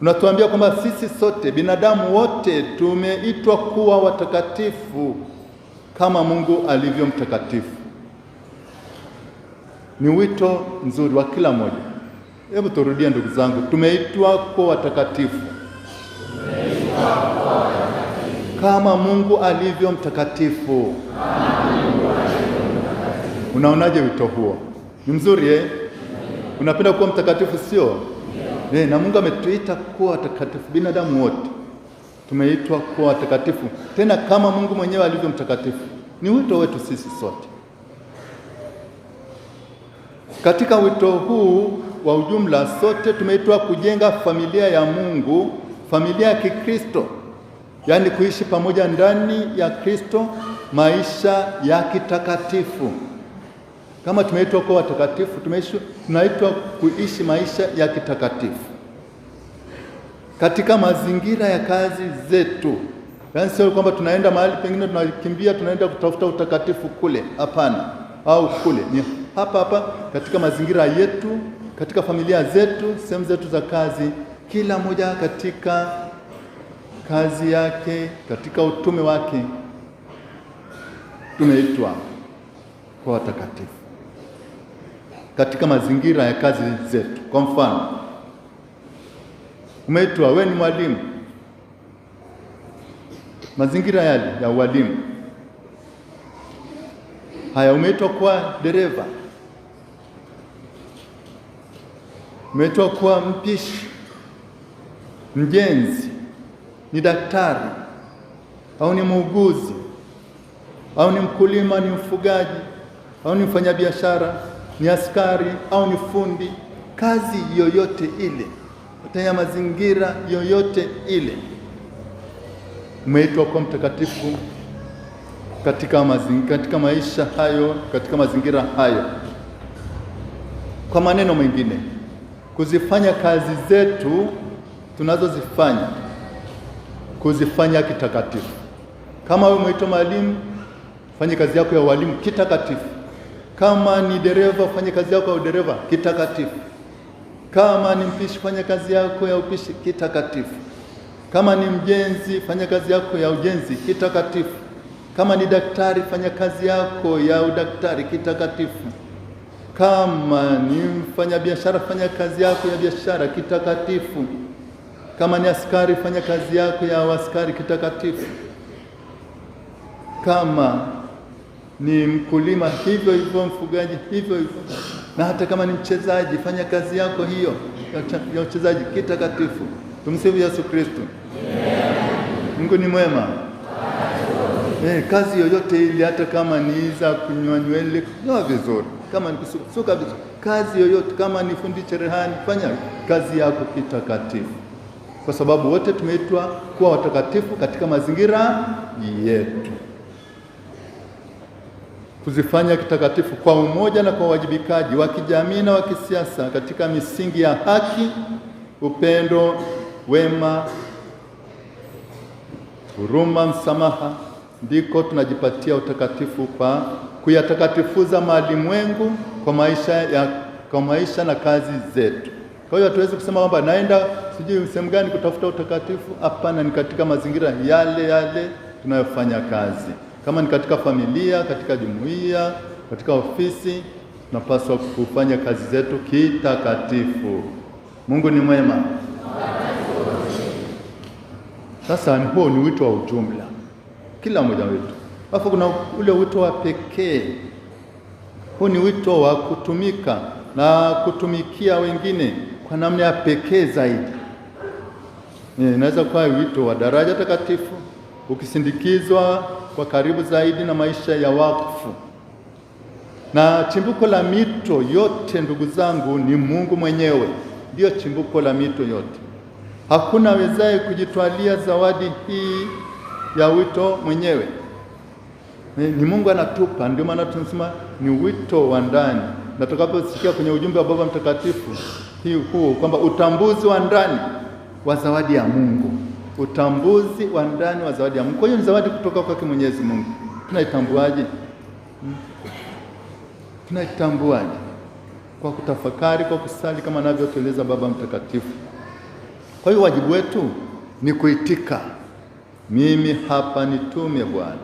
unatuambia kwamba sisi sote binadamu wote tumeitwa kuwa watakatifu kama Mungu alivyo mtakatifu. Ni wito mzuri wa kila mmoja. Hebu turudie ndugu zangu, tumeitwa kuwa watakatifu kama Mungu alivyo mtakatifu. Unaonaje wito huo? Ni mzuri Unapenda kuwa mtakatifu sio? Na Mungu ametuita kuwa watakatifu, binadamu wote tumeitwa kuwa watakatifu, tena kama Mungu mwenyewe alivyo mtakatifu. Ni wito wetu sisi sote. Katika wito huu wa ujumla, sote tumeitwa kujenga familia ya Mungu, familia ya Kikristo, yaani kuishi pamoja ndani ya Kristo maisha ya kitakatifu. Kama tumeitwa kuwa watakatifu, tunaitwa kuishi maisha ya kitakatifu katika mazingira ya kazi zetu. Yaani sio kwamba tunaenda mahali pengine tunakimbia tunaenda kutafuta utakatifu kule, hapana, au kule. Ni hapa hapa katika mazingira yetu, katika familia zetu, sehemu zetu za kazi, kila mmoja katika kazi yake, katika utume wake, tumeitwa kwa watakatifu katika mazingira ya kazi zetu. Kwa mfano, umeitwa wewe ni mwalimu, mazingira yale ya walimu. Haya, umeitwa kuwa dereva, umeitwa kuwa mpishi, mjenzi, ni daktari au ni muuguzi au ni mkulima, ni mfugaji au ni mfanyabiashara, ni askari au ni fundi. Kazi yoyote ile, katika mazingira yoyote ile, umeitwa kuwa mtakatifu katika maisha hayo, katika mazingira hayo. Kwa maneno mengine, kuzifanya kazi zetu tunazozifanya, kuzifanya kitakatifu. Kama wewe umeitwa mwalimu, fanye kazi yako ya walimu kitakatifu. Kama ni dereva, fanye kazi yako ya udereva kitakatifu. Kama ni mpishi, fanye kazi yako ya upishi kitakatifu. Kama ni mjenzi, fanye kazi yako ya ujenzi kitakatifu. Kama ni daktari, fanya kazi yako ya udaktari kitakatifu. Kama ni mfanya biashara, fanya kazi yako ya biashara kitakatifu. Kama ni askari, fanya kazi yako ya askari kitakatifu. Kama ni mkulima, hivyo hivyo, mfugaji, hivyo hivyo. Na hata kama ni mchezaji, fanya kazi yako hiyo ya uchezaji kitakatifu. Tumsifu Yesu Kristo. Mungu ni mwema. Kazi yoyote ile, hata kama ni za kunywa nywele, nyoa vizuri. Kama ni kusuka vizuri, kazi yoyote, kama ni fundi cherehani, fanya kazi yako kitakatifu, kwa sababu wote tumeitwa kuwa watakatifu katika mazingira yetu. Kuzifanya kitakatifu kwa umoja na kwa uwajibikaji wa kijamii na wa kisiasa katika misingi ya haki, upendo, wema, huruma, msamaha, ndiko tunajipatia utakatifu kwa kuyatakatifuza malimwengu kwa maisha na kazi zetu. Kwa hiyo hatuwezi kusema kwamba naenda sijui sehemu gani kutafuta utakatifu. Hapana, ni katika mazingira yale yale tunayofanya kazi. Kama ni katika familia, katika jumuiya, katika ofisi, tunapaswa kufanya kazi zetu kitakatifu. Mungu ni mwema. Sasa huo ni wito wa ujumla, kila mmoja wetu. Alafu kuna ule wito wa pekee. Huu ni wito wa kutumika na kutumikia wengine kwa namna ya pekee zaidi. Inaweza kuwa wito wa daraja takatifu, ukisindikizwa kwa karibu zaidi na maisha ya wakfu. Na chimbuko la mito yote, ndugu zangu, ni Mungu mwenyewe. Ndio chimbuko la mito yote. Hakuna wezaye kujitwalia zawadi hii ya wito mwenyewe. Ni Mungu anatupa. Ndio maana tunasema ni wito wa ndani. Na tutakaposikia kwenye ujumbe wa Baba Mtakatifu huu kwamba utambuzi wa ndani wa zawadi ya Mungu, utambuzi wa ndani wa zawadi ya Mungu. Kwa hiyo ni zawadi kutoka kwa Mwenyezi Mungu. Tunaitambuaje? Tunaitambuaje? Kwa kutafakari, kwa kusali kama anavyotueleza Baba Mtakatifu. Kwa hiyo wajibu wetu ni kuitika, mimi hapa nitume Bwana.